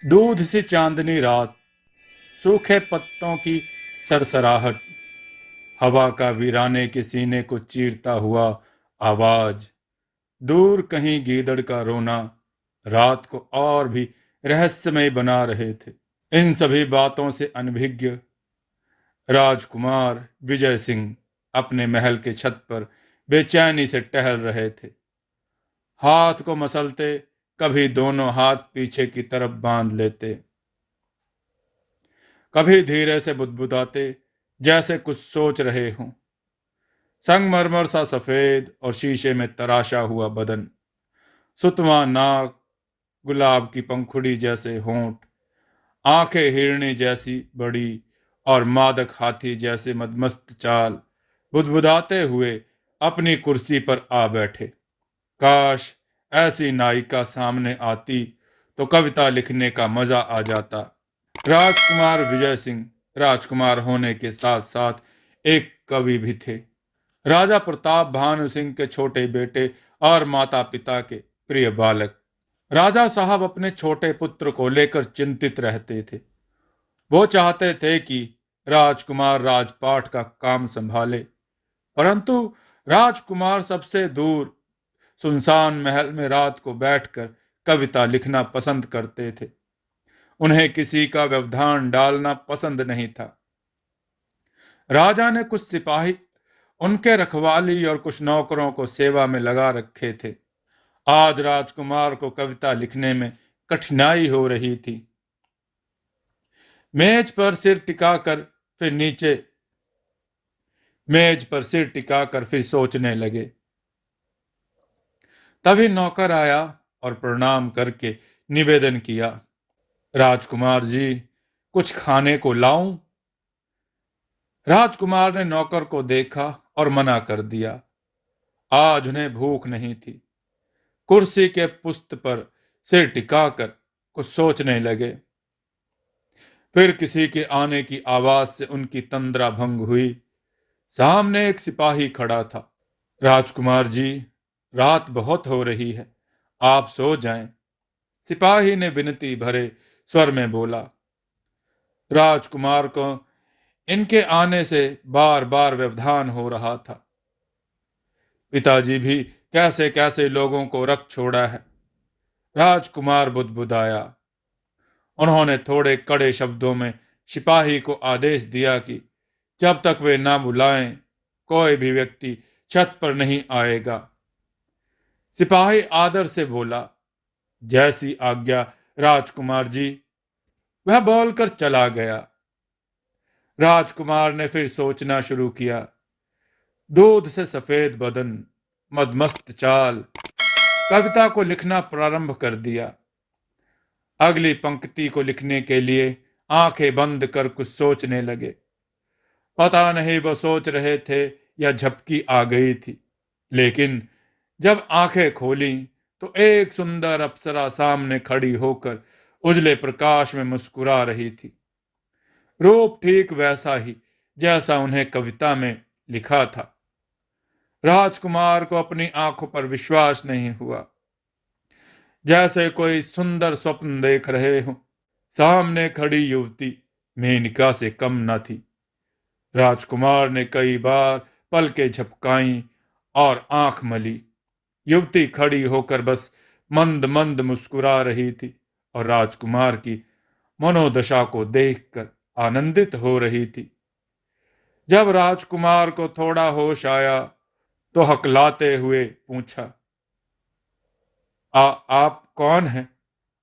दूध सी चांदनी रात, सूखे पत्तों की सरसराहट, हवा का वीराने के सीने को चीरता हुआ आवाज, दूर कहीं गीदड़ का रोना रात को और भी रहस्यमय बना रहे थे। इन सभी बातों से अनभिज्ञ राजकुमार विजय सिंह अपने महल के छत पर बेचैनी से टहल रहे थे। हाथ को मसलते, कभी दोनों हाथ पीछे की तरफ बांध लेते, कभी धीरे से बुदबुदाते जैसे कुछ सोच रहे हों। संगमरमर सा सफेद और शीशे में तराशा हुआ बदन, सुतवा नाक, गुलाब की पंखुड़ी जैसे होंठ, आंखें हिरणी जैसी बड़ी और मादक हाथी जैसे मदमस्त चाल, बुदबुदाते हुए अपनी कुर्सी पर आ बैठे। काश ऐसी नायिका सामने आती तो कविता लिखने का मजा आ जाता। राजकुमार विजय सिंह राजकुमार होने के साथ साथ एक कवि भी थे। राजा प्रताप भानु सिंह के छोटे बेटे और माता पिता के प्रिय बालक। राजा साहब अपने छोटे पुत्र को लेकर चिंतित रहते थे। वो चाहते थे कि राजकुमार राजपाट का काम संभाले, परंतु राजकुमार सबसे दूर सुनसान महल में रात को बैठकर कविता लिखना पसंद करते थे। उन्हें किसी का व्यवधान डालना पसंद नहीं था। राजा ने कुछ सिपाही उनके रखवाली और कुछ नौकरों को सेवा में लगा रखे थे। आज राजकुमार को कविता लिखने में कठिनाई हो रही थी। मेज पर सिर टिकाकर फिर नीचे मेज पर सिर टिकाकर फिर सोचने लगे। तभी नौकर आया और प्रणाम करके निवेदन किया, राजकुमार जी, कुछ खाने को लाऊं? राजकुमार ने नौकर को देखा और मना कर दिया। आज उन्हें भूख नहीं थी। कुर्सी के पुस्त पर सिर टिकाकर कुछ सोचने लगे। फिर किसी के आने की आवाज से उनकी तंद्रा भंग हुई। सामने एक सिपाही खड़ा था। राजकुमार जी, रात बहुत हो रही है, आप सो जाएं। सिपाही ने विनती भरे स्वर में बोला। राजकुमार को इनके आने से बार बार व्यवधान हो रहा था। पिताजी भी कैसे कैसे लोगों को रख छोड़ा है। राजकुमार बुदबुदाया। उन्होंने थोड़े कड़े शब्दों में सिपाही को आदेश दिया कि जब तक वे ना बुलाएं, कोई भी व्यक्ति छत पर नहीं आएगा। सिपाही आदर से बोला, जैसी आज्ञा राजकुमार जी। वह बोलकर चला गया। राजकुमार ने फिर सोचना शुरू किया। दूध से सफेद बदन, मदमस्त चाल, कविता को लिखना प्रारंभ कर दिया। अगली पंक्ति को लिखने के लिए आंखें बंद कर कुछ सोचने लगे। पता नहीं वो सोच रहे थे या झपकी आ गई थी, लेकिन जब आंखें खोली तो एक सुंदर अप्सरा सामने खड़ी होकर उजले प्रकाश में मुस्कुरा रही थी। रूप ठीक वैसा ही जैसा उन्हें कविता में लिखा था। राजकुमार को अपनी आंखों पर विश्वास नहीं हुआ, जैसे कोई सुंदर स्वप्न देख रहे हो। सामने खड़ी युवती मेनका से कम न थी। राजकुमार ने कई बार पलकें झपकाई और आंख मली। युवती खड़ी होकर बस मंद मंद मुस्कुरा रही थी और राजकुमार की मनोदशा को देखकर आनंदित हो रही थी। जब राजकुमार को थोड़ा होश आया तो हकलाते हुए पूछा, आप कौन हैं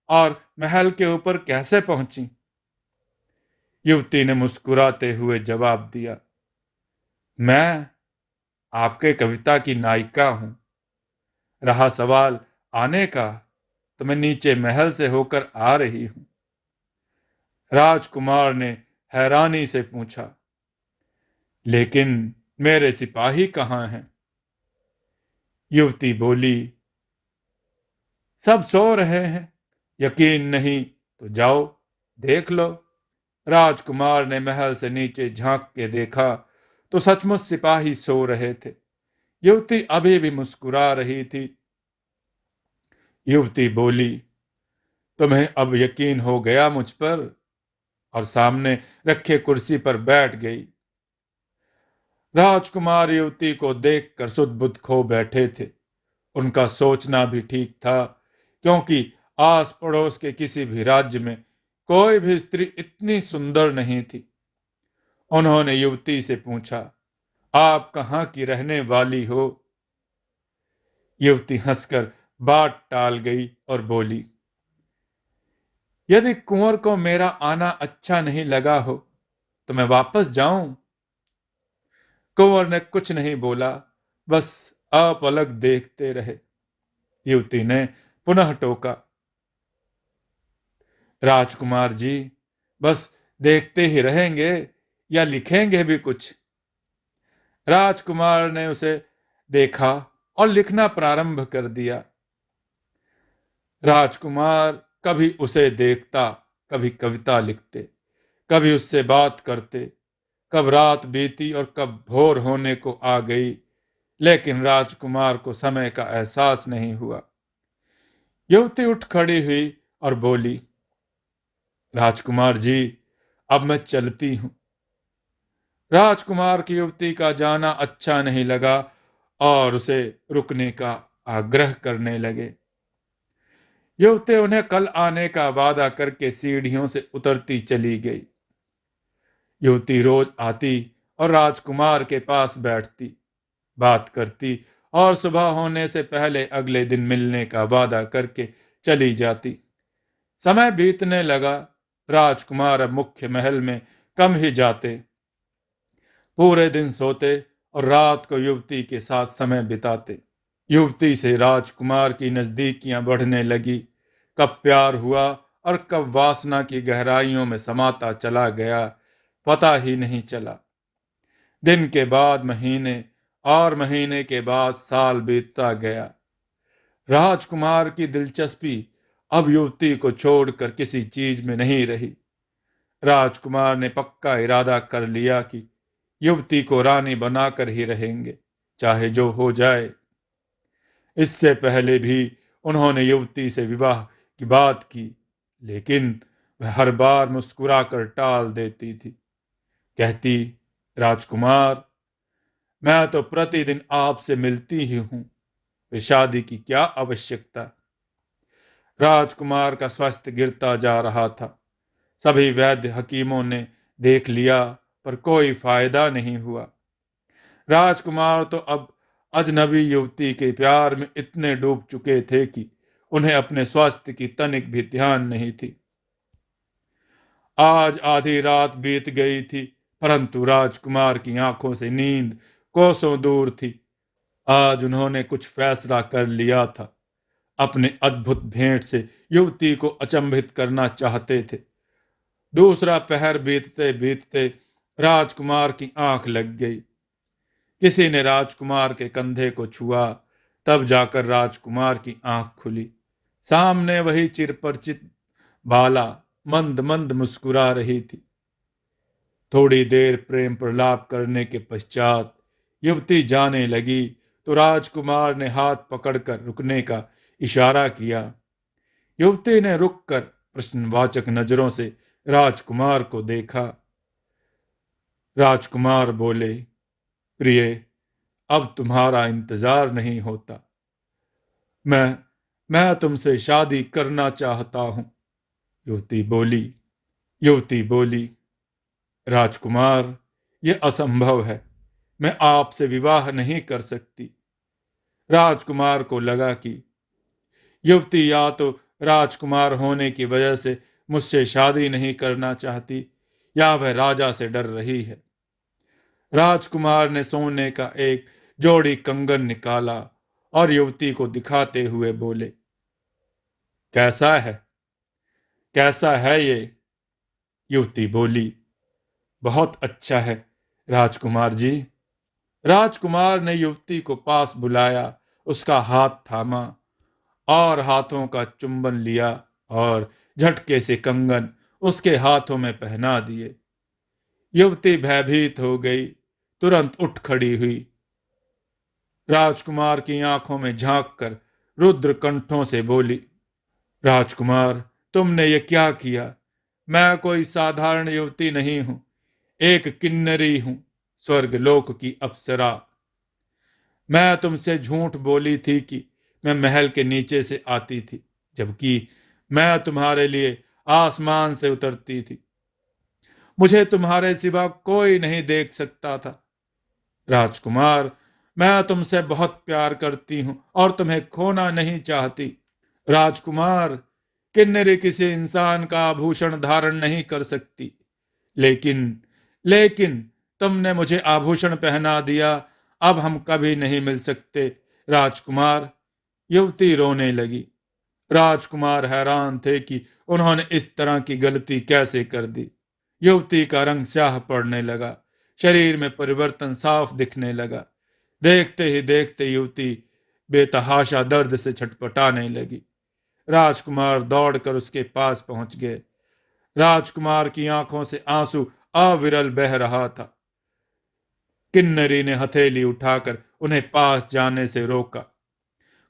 और महल के ऊपर कैसे पहुंची? युवती ने मुस्कुराते हुए जवाब दिया, मैं आपके कविता की नायिका हूं। रहा सवाल आने का, तो मैं नीचे महल से होकर आ रही हूं। राजकुमार ने हैरानी से पूछा, लेकिन मेरे सिपाही कहाँ हैं? युवती बोली, सब सो रहे हैं। यकीन नहीं तो जाओ, देख लो। राजकुमार ने महल से नीचे झांक के देखा तो सचमुच सिपाही सो रहे थे। युवती अभी भी मुस्कुरा रही थी। युवती बोली, तुम्हें अब यकीन हो गया मुझ पर? और सामने रखे कुर्सी पर बैठ गई। राजकुमार युवती को देखकर सुध-बुध खो बैठे थे। उनका सोचना भी ठीक था, क्योंकि आस पड़ोस के किसी भी राज्य में कोई भी स्त्री इतनी सुंदर नहीं थी। उन्होंने युवती से पूछा, आप कहाँ की रहने वाली हो? युवती हंसकर बात टाल गई और बोली, यदि कुंवर को मेरा आना अच्छा नहीं लगा हो तो मैं वापस जाऊं? कुंवर ने कुछ नहीं बोला, बस अपलक देखते रहे। युवती ने पुनः टोका, राजकुमार जी, बस देखते ही रहेंगे या लिखेंगे भी कुछ? राजकुमार ने उसे देखा और लिखना प्रारंभ कर दिया। राजकुमार कभी उसे देखता, कभी कविता लिखते, कभी उससे बात करते। कब रात बीती और कब भोर होने को आ गई, लेकिन राजकुमार को समय का एहसास नहीं हुआ। युवती उठ खड़ी हुई और बोली, राजकुमार जी, अब मैं चलती हूं। राजकुमार की युवती का जाना अच्छा नहीं लगा और उसे रुकने का आग्रह करने लगे। युवती उन्हें कल आने का वादा करके सीढ़ियों से उतरती चली गई। युवती रोज आती और राजकुमार के पास बैठती, बात करती और सुबह होने से पहले अगले दिन मिलने का वादा करके चली जाती। समय बीतने लगा। राजकुमार अब मुख्य महल में कम ही जाते, पूरे दिन सोते और रात को युवती के साथ समय बिताते। युवती से राजकुमार की नजदीकियां बढ़ने लगी। कब प्यार हुआ और कब वासना की गहराइयों में समाता चला गया, पता ही नहीं चला। दिन के बाद महीने और महीने के बाद साल बीतता गया। राजकुमार की दिलचस्पी अब युवती को छोड़कर किसी चीज में नहीं रही। राजकुमार ने पक्का इरादा कर लिया कि युवती को रानी बनाकर ही रहेंगे, चाहे जो हो जाए। इससे पहले भी उन्होंने युवती से विवाह की बात की, लेकिन वह हर बार मुस्कुराकर टाल देती थी। कहती, राजकुमार, मैं तो प्रतिदिन आपसे मिलती ही हूं, फिर शादी की क्या आवश्यकता? राजकुमार का स्वास्थ्य गिरता जा रहा था। सभी वैद्य हकीमों ने देख लिया, पर कोई फायदा नहीं हुआ। राजकुमार तो अब अजनबी युवती के प्यार में इतने डूब चुके थे कि उन्हें अपने स्वास्थ्य की तनिक भी ध्यान नहीं थी। आज आधी रात बीत गई थी, परंतु राजकुमार की आंखों से नींद कोसों दूर थी। आज उन्होंने कुछ फैसला कर लिया था। अपने अद्भुत भेंट से युवती को अचंभित करना चाहते थे। दूसरा पहर बीतते बीतते राजकुमार की आंख लग गई। किसी ने राजकुमार के कंधे को छुआ, तब जाकर राजकुमार की आंख खुली। सामने वही चिरपरिचित बाला मंद मंद मुस्कुरा रही थी। थोड़ी देर प्रेम प्रलाप करने के पश्चात युवती जाने लगी तो राजकुमार ने हाथ पकड़कर रुकने का इशारा किया। युवती ने रुककर प्रश्नवाचक नजरों से राजकुमार को देखा। राजकुमार बोले, प्रिय, अब तुम्हारा इंतजार नहीं होता। मैं मैं तुमसे शादी करना चाहता हूं। युवती बोली। युवती बोली, राजकुमार, यह असंभव है। मैं आपसे विवाह नहीं कर सकती। राजकुमार को लगा कि युवती या तो राजकुमार होने की वजह से मुझसे शादी नहीं करना चाहती, या वह राजा से डर रही है। राजकुमार ने सोने का एक जोड़ी कंगन निकाला और युवती को दिखाते हुए बोले, कैसा है? कैसा है ये? युवती बोली, बहुत अच्छा है राजकुमार जी। राजकुमार ने युवती को पास बुलाया, उसका हाथ थामा और हाथों का चुंबन लिया और झटके से कंगन उसके हाथों में पहना दिए। युवती भयभीत हो गई, तुरंत उठ खड़ी हुई। राजकुमार की आंखों में झांक कर रुद्र कंठों से बोली, राजकुमार, तुमने ये क्या किया? मैं कोई साधारण युवती नहीं हूं, एक किन्नरी हूं, स्वर्ग लोक की अप्सरा। मैं तुमसे झूठ बोली थी कि मैं महल के नीचे से आती थी, जबकि मैं तुम्हारे लिए आसमान से उतरती थी। मुझे तुम्हारे सिवा कोई नहीं देख सकता था। राजकुमार, मैं तुमसे बहुत प्यार करती हूं और तुम्हें खोना नहीं चाहती। राजकुमार, किन्नरी किसी इंसान का आभूषण धारण नहीं कर सकती, लेकिन लेकिन तुमने मुझे आभूषण पहना दिया। अब हम कभी नहीं मिल सकते। राजकुमार, युवती रोने लगी। राजकुमार हैरान थे कि उन्होंने इस तरह की गलती कैसे कर दी। युवती का रंग स्याह पड़ने लगा, शरीर में परिवर्तन साफ दिखने लगा। देखते ही देखते युवती बेतहाशा दर्द से छटपटाने लगी। राजकुमार दौड़कर उसके पास पहुंच गए। राजकुमार की आंखों से आंसू अविरल बह रहा था। किन्नरी ने हथेली उठाकर उन्हें पास जाने से रोका।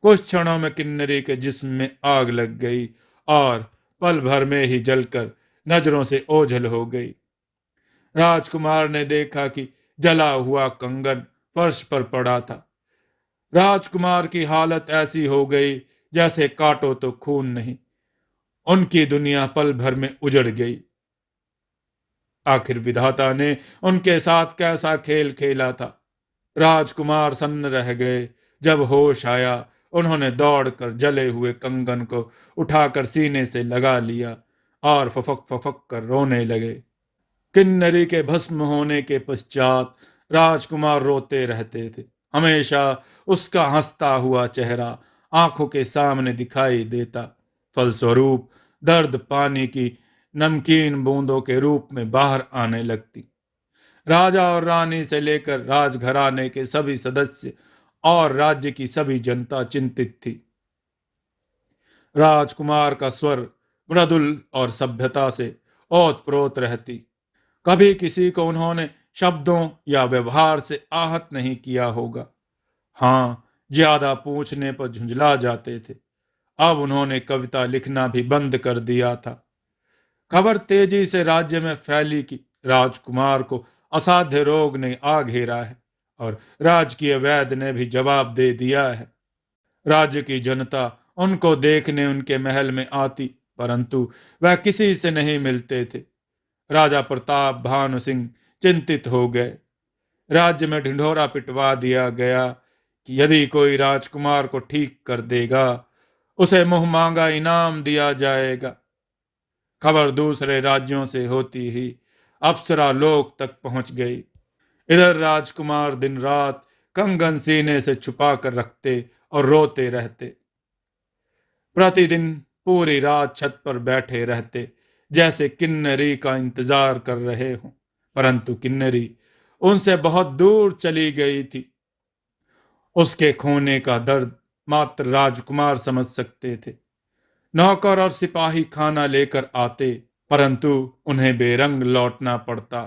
कुछ क्षणों में किन्नरी के जिस्म में आग लग गई और पल भर में ही जलकर नजरों से ओझल हो गई। राजकुमार ने देखा कि जला हुआ कंगन फर्श पर पड़ा था। राजकुमार की हालत ऐसी हो गई जैसे काटो तो खून नहीं। उनकी दुनिया पल भर में उजड़ गई। आखिर विधाता ने उनके साथ कैसा खेल खेला था। राजकुमार सन्न रह गए। जब होश आया, उन्होंने दौड़कर जले हुए कंगन को उठाकर सीने से लगा लिया और फफक फफक कर रोने लगे। किन्नरी के भस्म होने के पश्चात राजकुमार रोते रहते थे। हमेशा उसका हंसता हुआ चेहरा आंखों के सामने दिखाई देता। फलस्वरूप दर्द पानी की नमकीन बूंदों के रूप में बाहर आने लगती। राजा और रानी से लेकर राजघराने के सभी सदस्य और राज्य की सभी जनता चिंतित थी। राजकुमार का स्वर मृदुल और सभ्यता से ओतप्रोत रहती। कभी किसी को उन्होंने शब्दों या व्यवहार से आहत नहीं किया होगा। हाँ, ज्यादा पूछने पर झुंझला जाते थे। अब उन्होंने कविता लिखना भी बंद कर दिया था। खबर तेजी से राज्य में फैली कि राजकुमार को असाध्य रोग ने आ घेरा है और राजकीय वैद्य ने भी जवाब दे दिया है। राज्य की जनता उनको देखने उनके महल में आती, परंतु वह किसी से नहीं मिलते थे। राजा प्रताप भानु सिंह चिंतित हो गए। राज्य में ढिंढोरा पिटवा दिया गया कि यदि कोई राजकुमार को ठीक कर देगा, उसे मुंह मांगा इनाम दिया जाएगा। खबर दूसरे राज्यों से होती ही अप्सरा लोक तक पहुंच गई। इधर राजकुमार दिन रात कंगन सीने से छुपा कर रखते और रोते रहते। प्रतिदिन पूरी रात छत पर बैठे रहते, जैसे किन्नरी का इंतजार कर रहे हों। परंतु किन्नरी उनसे बहुत दूर चली गई थी। उसके खोने का दर्द मात्र राजकुमार समझ सकते थे। नौकर और सिपाही खाना लेकर आते, परंतु उन्हें बेरंग लौटना पड़ता।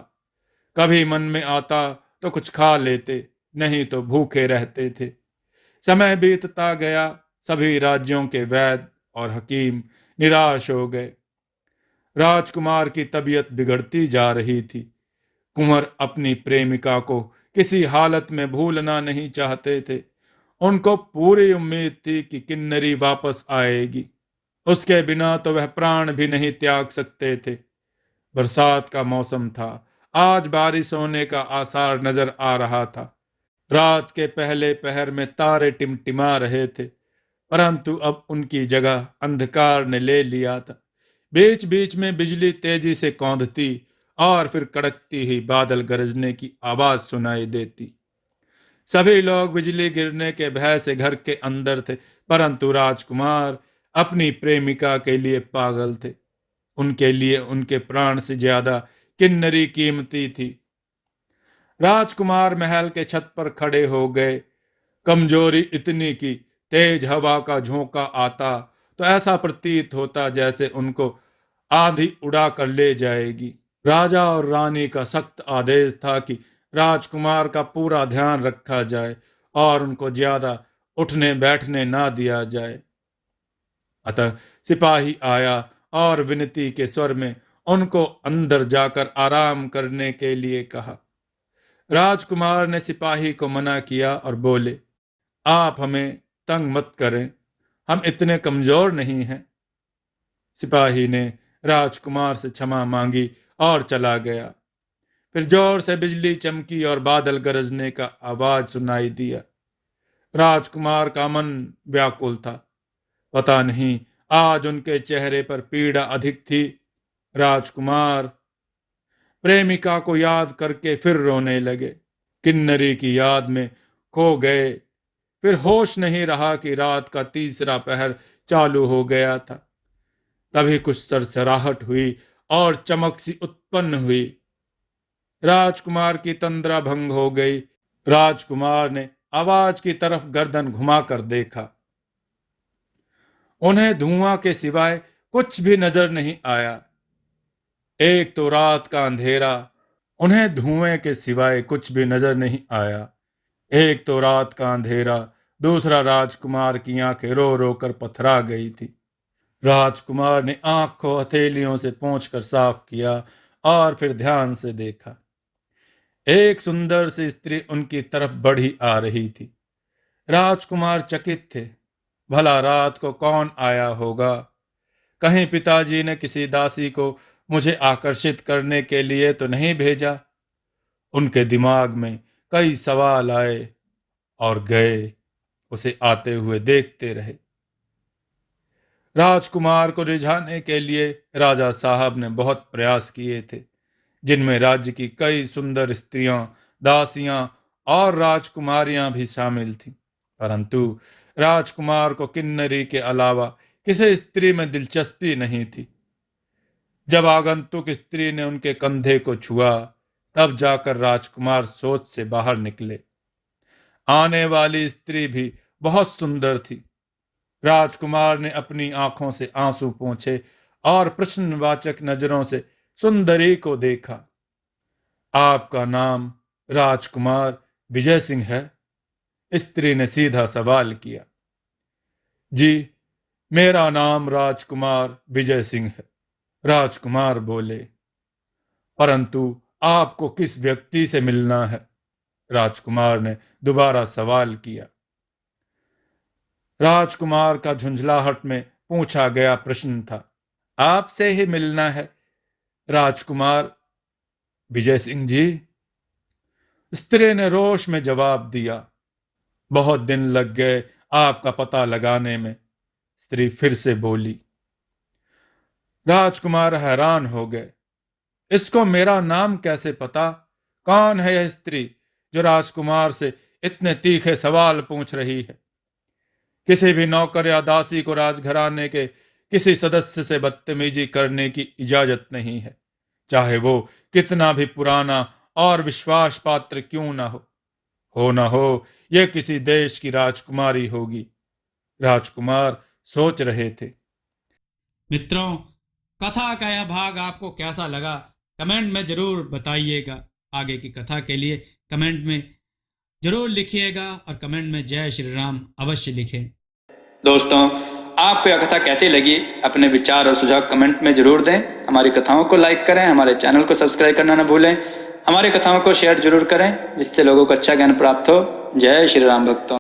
कभी मन में आता तो कुछ खा लेते, नहीं तो भूखे रहते थे। समय बीतता गया। सभी राज्यों के वैद्य और हकीम निराश हो गए। राजकुमार की तबीयत बिगड़ती जा रही थी। कुंवर अपनी प्रेमिका को किसी हालत में भूलना नहीं चाहते थे। उनको पूरी उम्मीद थी कि किन्नरी वापस आएगी। उसके बिना तो वह प्राण भी नहीं त्याग सकते थे। बरसात का मौसम था। आज बारिश होने का आसार नजर आ रहा था। रात के पहले पहर में तारे टिमटिमा रहे थे, परंतु अब उनकी जगह अंधकार ने ले लिया था। बीच बीच में बिजली तेजी से कौंधती और फिर कड़कती ही बादल गरजने की आवाज सुनाई देती। सभी लोग बिजली गिरने के भय से घर के अंदर थे, परंतु राजकुमार अपनी प्रेमिका के लिए पागल थे। उनके लिए उनके प्राण से ज्यादा किन्नरी कीमती थी। राजकुमार महल के छत पर खड़े हो गए। कमजोरी इतनी कि तेज हवा का झोंका आता तो ऐसा प्रतीत होता जैसे उनको आंधी उड़ा कर ले जाएगी। राजा और रानी का सख्त आदेश था कि राजकुमार का पूरा ध्यान रखा जाए और उनको ज्यादा उठने बैठने ना दिया जाए। अतः सिपाही आया और विनती के स्वर में उनको अंदर जाकर आराम करने के लिए कहा। राजकुमार ने सिपाही को मना किया और बोले, आप हमें तंग मत करें, हम इतने कमजोर नहीं हैं। सिपाही ने राजकुमार से क्षमा मांगी और चला गया। फिर जोर से बिजली चमकी और बादल गरजने का आवाज सुनाई दिया। राजकुमार का मन व्याकुल था। पता नहीं आज उनके चेहरे पर पीड़ा अधिक थी। राजकुमार प्रेमिका को याद करके फिर रोने लगे। किन्नरी की याद में खो गए। फिर होश नहीं रहा कि रात का तीसरा पहर चालू हो गया था। तभी कुछ सरसराहट हुई और चमक सी उत्पन्न हुई। राजकुमार की तंद्रा भंग हो गई। राजकुमार ने आवाज की तरफ गर्दन घुमाकर देखा। उन्हें धुआं के सिवाय कुछ भी नजर नहीं आया। एक तो रात का अंधेरा, उन्हें धुएं के सिवाय कुछ भी नजर नहीं आया। एक तो रात का अंधेरा, दूसरा राजकुमार की आंखें रो रो कर पथरा गई थी। राजकुमार ने आंख को हथेलियों से पोंछकर साफ किया और फिर ध्यान से देखा। एक सुंदर सी स्त्री उनकी तरफ बढ़ी आ रही थी। राजकुमार चकित थे। भला रात को कौन आया होगा? कहीं पिताजी ने किसी दासी को मुझे आकर्षित करने के लिए तो नहीं भेजा? उनके दिमाग में कई सवाल आए और गए। उसे आते हुए देखते रहे। राजकुमार को रिझाने के लिए राजा साहब ने बहुत प्रयास किए थे, जिनमें राज्य की कई सुंदर स्त्रियां, दासियां और राजकुमारियां भी शामिल थीं। परंतु राजकुमार को किन्नरी के अलावा किसी स्त्री में दिलचस्पी नहीं थी। जब आगंतुक स्त्री ने उनके कंधे को छुआ, तब जाकर राजकुमार सोच से बाहर निकले। आने वाली स्त्री भी बहुत सुंदर थी। राजकुमार ने अपनी आंखों से आंसू पोंछे और प्रश्नवाचक नजरों से सुंदरी को देखा। आपका नाम राजकुमार विजय सिंह है? स्त्री ने सीधा सवाल किया। जी, मेरा नाम राजकुमार विजय सिंह है, राजकुमार बोले। परंतु आपको किस व्यक्ति से मिलना है? राजकुमार ने दोबारा सवाल किया। राजकुमार का झुंझलाहट में पूछा गया प्रश्न था। आपसे ही मिलना है, राजकुमार विजय सिंह जी। स्त्री ने रोष में जवाब दिया। बहुत दिन लग गए आपका पता लगाने में, स्त्री फिर से बोली। राजकुमार हैरान हो गए। इसको मेरा नाम कैसे पता? कौन है यह स्त्री जो राजकुमार से इतने तीखे सवाल पूछ रही है? किसी भी नौकर या दासी को राजघराने के किसी सदस्य से बदतमीजी करने की इजाजत नहीं है, चाहे वो कितना भी पुराना और विश्वास पात्र क्यों ना हो यह किसी देश की राजकुमारी होगी। राजकुमार सोच रहे थे। मित्रों, कथा का यह भाग आपको कैसा लगा कमेंट में जरूर बताइएगा। आगे की कथा के लिए कमेंट में जरूर लिखिएगा और कमेंट में जय श्री राम अवश्य लिखें। दोस्तों, आपको यह कथा कैसी लगी अपने विचार और सुझाव कमेंट में जरूर दें। हमारी कथाओं को लाइक करें, हमारे चैनल को सब्सक्राइब करना न भूलें। हमारी कथाओं को शेयर जरूर करें जिससे लोगों को अच्छा ज्ञान प्राप्त हो। जय श्री राम भक्तों।